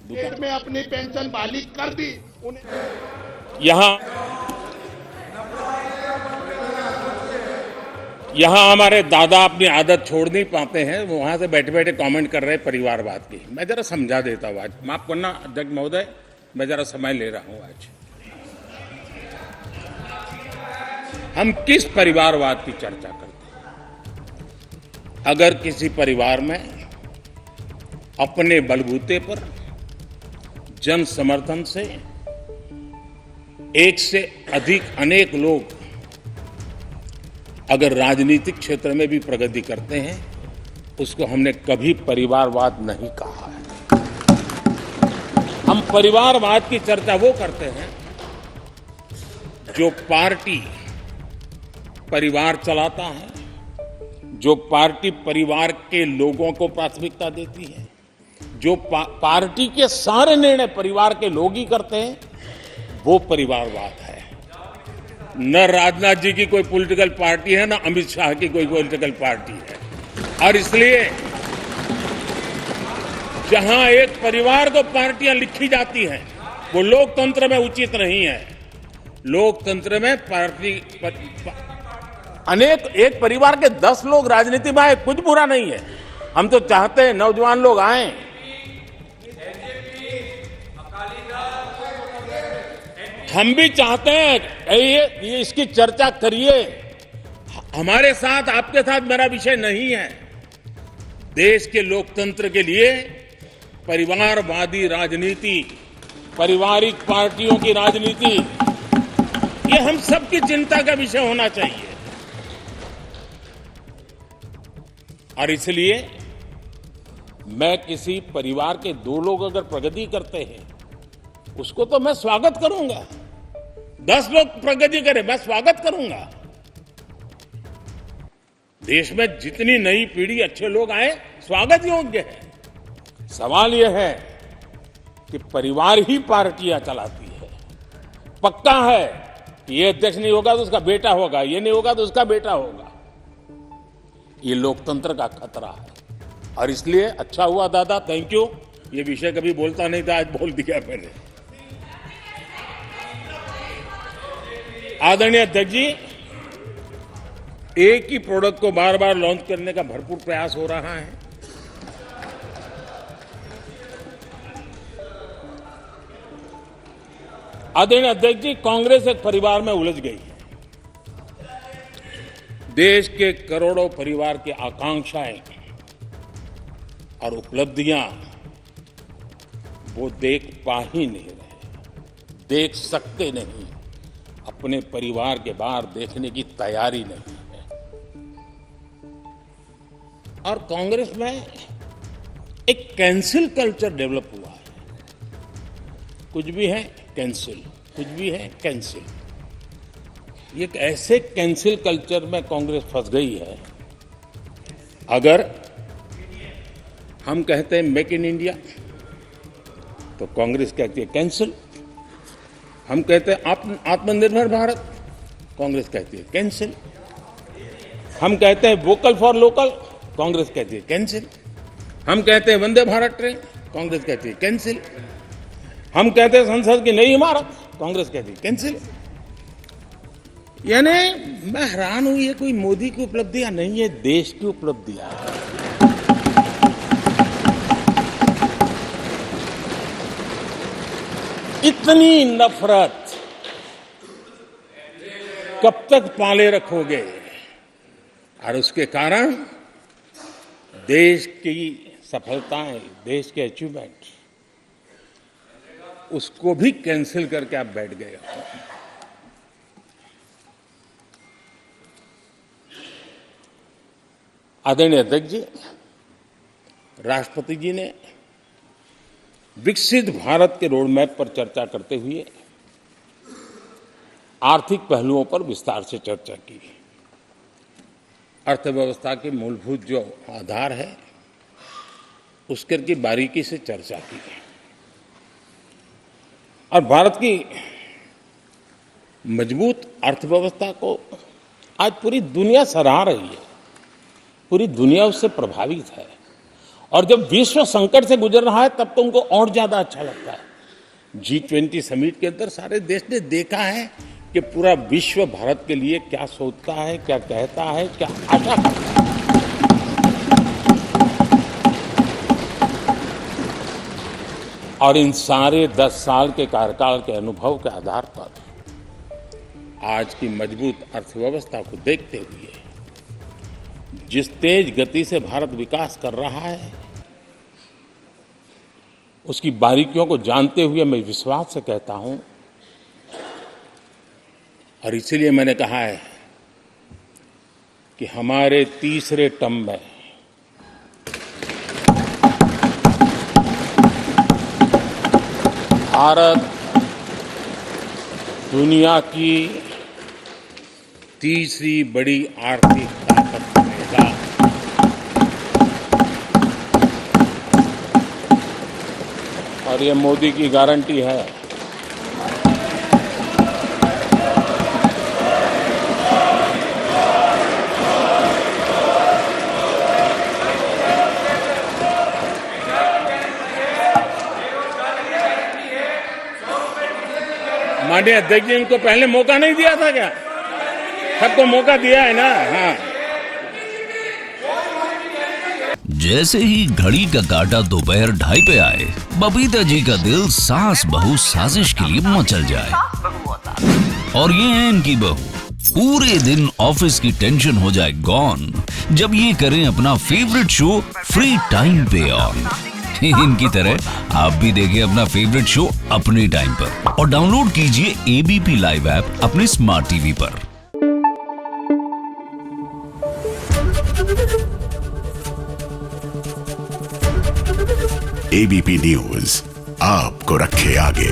पेट में अपनी पेंशन बहाली कर दी यहाँ हमारे दादा अपनी आदत छोड़ नहीं पाते हैं, वो वहां से बैठे बैठे कमेंट कर रहे हैं परिवारवाद की। मैं जरा समझा देता हूं, आज माफ करना अध्यक्ष महोदय, मैं जरा समय ले रहा हूं। आज हम किस परिवारवाद की चर्चा करते हैं? अगर किसी परिवार में अपने बलबूते पर जन समर्थन से एक से अधिक अनेक लोग अगर राजनीतिक क्षेत्र में भी प्रगति करते हैं, उसको हमने कभी परिवारवाद नहीं कहा है। हम परिवारवाद की चर्चा वो करते हैं जो पार्टी परिवार चलाता है, जो पार्टी परिवार के लोगों को प्राथमिकता देती है, जो पार्टी के सारे निर्णय परिवार के लोग ही करते हैं, वो परिवारवाद है। न राजनाथ जी की कोई पॉलिटिकल पार्टी है, न अमित शाह की कोई पॉलिटिकल पार्टी है। और इसलिए जहां एक परिवार को पार्टियां लिखी जाती हैं, वो लोकतंत्र में उचित नहीं है। लोकतंत्र में पार्टी एक परिवार के 10 लोग राजनीति में आए, कुछ बुरा नहीं है। हम तो चाहते हैं नौजवान लोग आए। हम भी चाहते हैं ये इसकी चर्चा करिए। हमारे साथ, आपके साथ मेरा विषय नहीं है। देश के लोकतंत्र के लिए परिवारवादी राजनीति, पारिवारिक पार्टियों की राजनीति, ये हम सबकी चिंता का विषय होना चाहिए। और इसलिए मैं किसी परिवार के 2 लोग अगर प्रगति करते हैं, उसको तो मैं स्वागत करूंगा। 10 लोग प्रगति करें, मैं स्वागत करूंगा। देश में जितनी नई पीढ़ी अच्छे लोग आए, स्वागत योग्य है। सवाल यह है कि परिवार ही पार्टियां चलाती है। पक्का है कि ये अध्यक्ष नहीं होगा तो उसका बेटा होगा, ये नहीं होगा तो उसका बेटा होगा। ये लोकतंत्र का खतरा है। और इसलिए अच्छा हुआ दादा, थैंक यू। ये विषय कभी बोलता नहीं था, आज बोल दिया मैंने। आदरणीय अध्यक्ष जी, एक ही प्रोडक्ट को बार बार लॉन्च करने का भरपूर प्रयास हो रहा है। आदरणीय अध्यक्ष जी, कांग्रेस एक परिवार में उलझ गई है। देश के करोड़ों परिवार की आकांक्षाएं और उपलब्धियां वो देख पा ही नहीं रहे, देख सकते नहीं। अपने परिवार के बाहर देखने की तैयारी नहीं है। और कांग्रेस में एक कैंसिल कल्चर डेवलप हुआ है। कुछ भी है कैंसिल, कुछ भी है कैंसिल। ये एक ऐसे कैंसिल कल्चर में कांग्रेस फंस गई है। अगर हम कहते हैं मेक इन इंडिया, तो कांग्रेस कहती है कैंसिल। हम कहते हैं आत्मनिर्भर भारत, कांग्रेस कहती है कैंसिल। हम कहते हैं वोकल फॉर लोकल, कांग्रेस कहती है कैंसिल। हम कहते हैं वंदे भारत ट्रेन, कांग्रेस कहती है कैंसिल। हम कहते हैं संसद की नई इमारत, कांग्रेस कहती है कैंसिल। यानी मैं हैरान हूं, ये कोई मोदी की उपलब्धियां नहीं है, देश की उपलब्धियां है। इतनी नफरत कब तक पाले रखोगे? और उसके कारण देश की सफलताएं, देश के अचीवमेंट, उसको भी कैंसिल करके आप बैठ गए हो। आदरणीय अध्यक्ष जी, राष्ट्रपति जी ने विकसित भारत के रोडमैप पर चर्चा करते हुए आर्थिक पहलुओं पर विस्तार से चर्चा की। अर्थव्यवस्था के मूलभूत जो आधार है, उसके की बारीकी से चर्चा की। और भारत की मजबूत अर्थव्यवस्था को आज पूरी दुनिया सराह रही है, पूरी दुनिया उससे प्रभावित है। और जब विश्व संकट से गुजर रहा है तब तो उनको और ज्यादा अच्छा लगता है। G20 समिट के अंदर सारे देश ने देखा है कि पूरा विश्व भारत के लिए क्या सोचता है, क्या कहता है, क्या आशा करता है। और इन सारे 10 साल के कार्यकाल के अनुभव के आधार पर आज की मजबूत अर्थव्यवस्था को देखते हुए जिस तेज गति से भारत विकास कर रहा है, उसकी बारीकियों को जानते हुए मैं विश्वास से कहता हूं, और इसीलिए मैंने कहा है कि हमारे तीसरे टर्म में भारत दुनिया की तीसरी बड़ी आर्थिक ताकत बनेगा। और ये मोदी की गारंटी है। माननीय अध्यक्ष जी, इनको पहले मौका नहीं दिया था क्या? सबको मौका दिया है ना? हाँ। जैसे ही घड़ी का काटा दोपहर 2:30 पे आए, बबीता जी का दिल सास बहू साजिश के लिए मचल जाए। और ये है इनकी बहू, पूरे दिन ऑफिस की टेंशन हो जाए गॉन जब ये करें अपना फेवरेट शो फ्री टाइम पे ऑन। इनकी तरह आप भी देखिए अपना फेवरेट शो अपने टाइम पर और डाउनलोड कीजिए एबीपी लाइव ऐप अपने स्मार्ट टीवी पर। एबीपी न्यूज आपको रखे आगे।